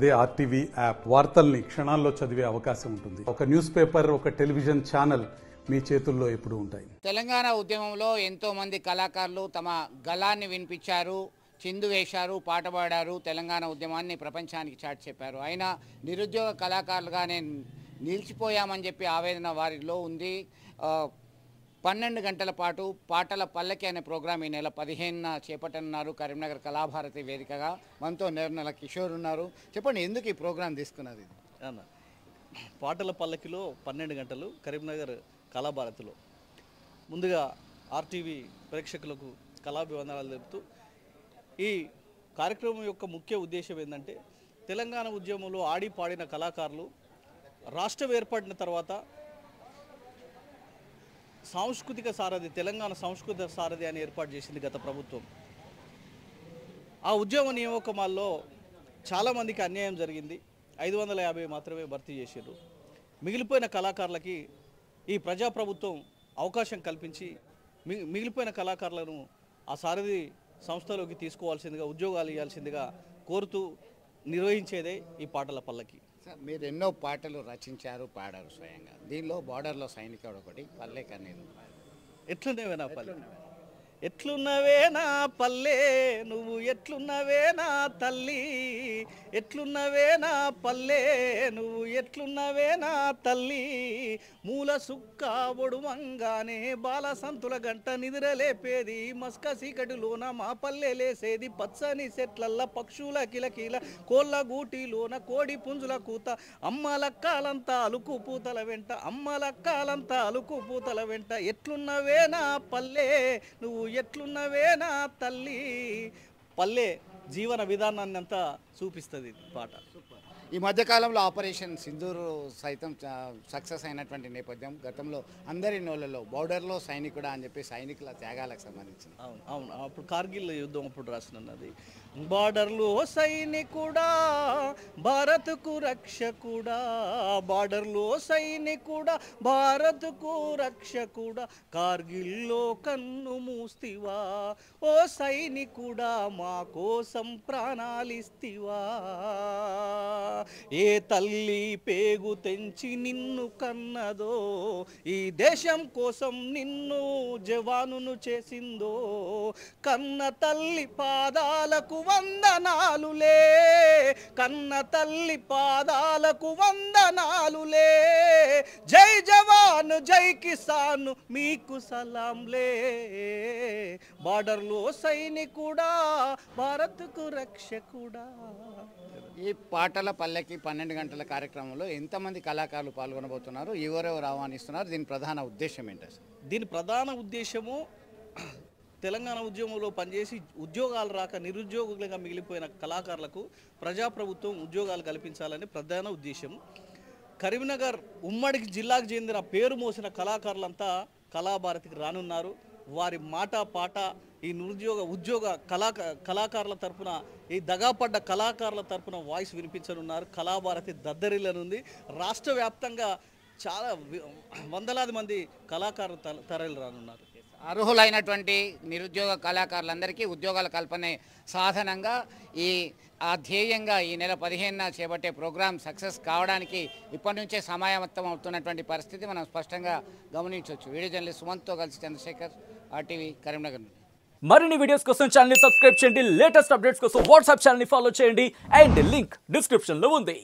అదే RTV app వార్తల్ని క్షణాల్లో చదివే అవకాశం ఉంటుంది. ఒక న్యూస్ పేపర్, ఒక టెలివిజన్ ఛానల్ మీ చేతుల్లో ఎప్పుడూ ఉంటాయి. తెలంగాణ ఉద్యమంలో ఎంతో మంది కళాకారులు తమ గళాన్ని వినిపించారు, చిందు వేశారు, పాట పాడారు, తెలంగాణ ఉద్యమాన్ని ప్రపంచానికి చాటి చెప్పారు. అయినా నిరుద్యోగ కళాకారులుగానే నిలిచిపోయామని చెప్పి ఆవేదన వారిలో ఉంది. 12 గంటల పాటు పాటల పల్లకి అనే ప్రోగ్రాం ఈ నెల 15న చేపట్టనున్నారు కరీంనగర్ కళాభారతి వేదికగా. మనతో నిర్మల కిషోర్ ఉన్నారు. చెప్పండి, ఎందుకు ఈ ప్రోగ్రాం తీసుకున్నారు? ఇది పాటల పల్లకిలో 12 గంటలు కరీంనగర్ కళాభారతిలో ముందుగా ఆర్టీవీ ప్రేక్షకులకు కళాభివందనాలు తెలుపుతూ ఈ కార్యక్రమం యొక్క ముఖ్య ఉద్దేశం ఏంటంటే తెలంగాణ ఉద్యమంలో ఆడి పాడిన కళాకారులు రాష్ట్రం ఏర్పడిన తర్వాత సాంస్కృతిక సారథి, తెలంగాణ సాంస్కృతిక సారథి అని ఏర్పాటు చేసింది గత ప్రభుత్వం. ఆ ఉద్యమ నియామకాల్లో చాలామందికి అన్యాయం జరిగింది. 550 మాత్రమే భర్తీ చేశారు. మిగిలిపోయిన కళాకారులకి ఈ ప్రజాప్రభుత్వం అవకాశం కల్పించి మిగిలిపోయిన కళాకారులను ఆ సారథి సంస్థలోకి తీసుకోవాల్సిందిగా, ఉద్యోగాలు ఇవ్వాల్సిందిగా కోరుతూ నిర్వహించేదే ఈ పాటల పల్లకి. మీరు ఎన్నో పాటలు రచించారు, పాడారు స్వయంగా. దీనిలో బార్డర్లో సైనికుడు ఒకటి, పల్లె కన్నీరు. ఎట్లున్నవే నా పల్లె, ఎట్లున్నవే నా పల్లె, నువ్వు ఎట్లున్నవే నా తల్లి, ఎట్లున్నవే నా పల్లె, నువ్వు ఎట్లున్నవే నా తల్లి, మూల సుక్క ఒడుమంగానే బాల సంతుల గంట నిద్రలేపేది, మస్క సీకటిలోన మా పల్లె లేసేది, పచ్చని చెట్లల్ల పక్షుల కిలకిల, కోళ్ళ గూటిలోన కోడి పుంజుల కూత, అమ్మలక్కాలంతా అలుకు పూతల వెంట, అమ్మలక్కాలంతా అలుకు పూతల వెంట, ఎట్లున్నవే నా పల్లె, నువ్వు ఎట్లున్నవే నా తల్లి. పల్లె జీవన విధానాన్ని అంతా చూపిస్తుంది పాట. ఈ మధ్యకాలంలో ఆపరేషన్ సింధూర్ సైతం సక్సెస్ అయినటువంటి నేపథ్యం, గతంలో అందరి నోళ్ళలో బోర్డర్లో సైనికుడా అని చెప్పి సైనికుల త్యాగాలకు సంబంధించిన. అవును అప్పుడు కార్గిల్ యుద్ధం అప్పుడు రాసినది. బార్డర్లో సైనికుడా భారత్కు రక్షకుడా, బార్డర్లో సైనికుడా భారత్కు రక్షకుడా, కార్గిల్లో కన్ను మూస్తివా, ఓ సైనికుడా మా కోసం ప్రాణాలిస్తివా, ఏ తల్లి పేగు తెంచి నిన్ను కన్నదో, ఈ దేశం కోసం నిన్ను జవానును చేసిందో, కన్న తల్లి పాదాలకు వందనాలులే, కన్న తల్లి పాదాలకు వందనాలులే, జై జవాన్ జై కిసాన్ మీకు సలాంలే, బార్డర్లో సైనికుడా భారత్కు రక్షకుడా. ఈ పాటల పల్లెకి 12 గంటల కార్యక్రమంలో ఎంతమంది కళాకారులు పాల్గొనబోతున్నారు, ఎవరెవరు ఆహ్వానిస్తున్నారు, దీని ప్రధాన ఉద్దేశం ఏంటి? దీని ప్రధాన ఉద్దేశము తెలంగాణ ఉద్యమంలో పనిచేసి ఉద్యోగాలు రాక నిరుద్యోగులుగా మిగిలిపోయిన కళాకారులకు ప్రజాప్రభుత్వం ఉద్యోగాలు కల్పించాలని ప్రధాన ఉద్దేశం. కరీంనగర్ ఉమ్మడి జిల్లాకు చెందిన పేరు మోసిన కళాకారులంతా కళాభారతికి రానున్నారు. వారి మాట పాట ఈ ఉద్యోగ కళాకారుల తరఫున, ఈ దగాపడ్డ కళాకారుల తరఫున వాయిస్ వినిపించనున్నారు. కళాభారతి దద్దరిల్లనుంది. రాష్ట్ర వ్యాప్తంగా చాలా వందలాది మంది కళాకారులు తరలి రానున్నారు. అర్హులైనటువంటి నిరుద్యోగ కళాకారులందరికీ ఉద్యోగాల కల్పనే సాధనంగా ఆ ధ్యేయంగా ఈ నెల 15న చేపట్టే ప్రోగ్రాం సక్సెస్ కావడానికి ఇప్పటి నుంచే సమాయత్తం అవుతున్నటువంటి పరిస్థితి మనం స్పష్టంగా గమనించవచ్చు. వీడియో జర్నలిస్ట్ సుమంత్తో కలిసి చంద్రశేఖర్, ఆర్టీవీ కరీంనగర్ నుండి. మరిన్ని వీడియోస్ కోసం ఛానల్ ని సబ్స్క్రైబ్ చేయండి. లేటెస్ట్ అప్డేట్స్ కోసం వాట్సాప్ ఛానల్ ని ఫాలో చేయండి. అండ్ లింక్ డిస్క్రిప్షన్ లో ఉంది.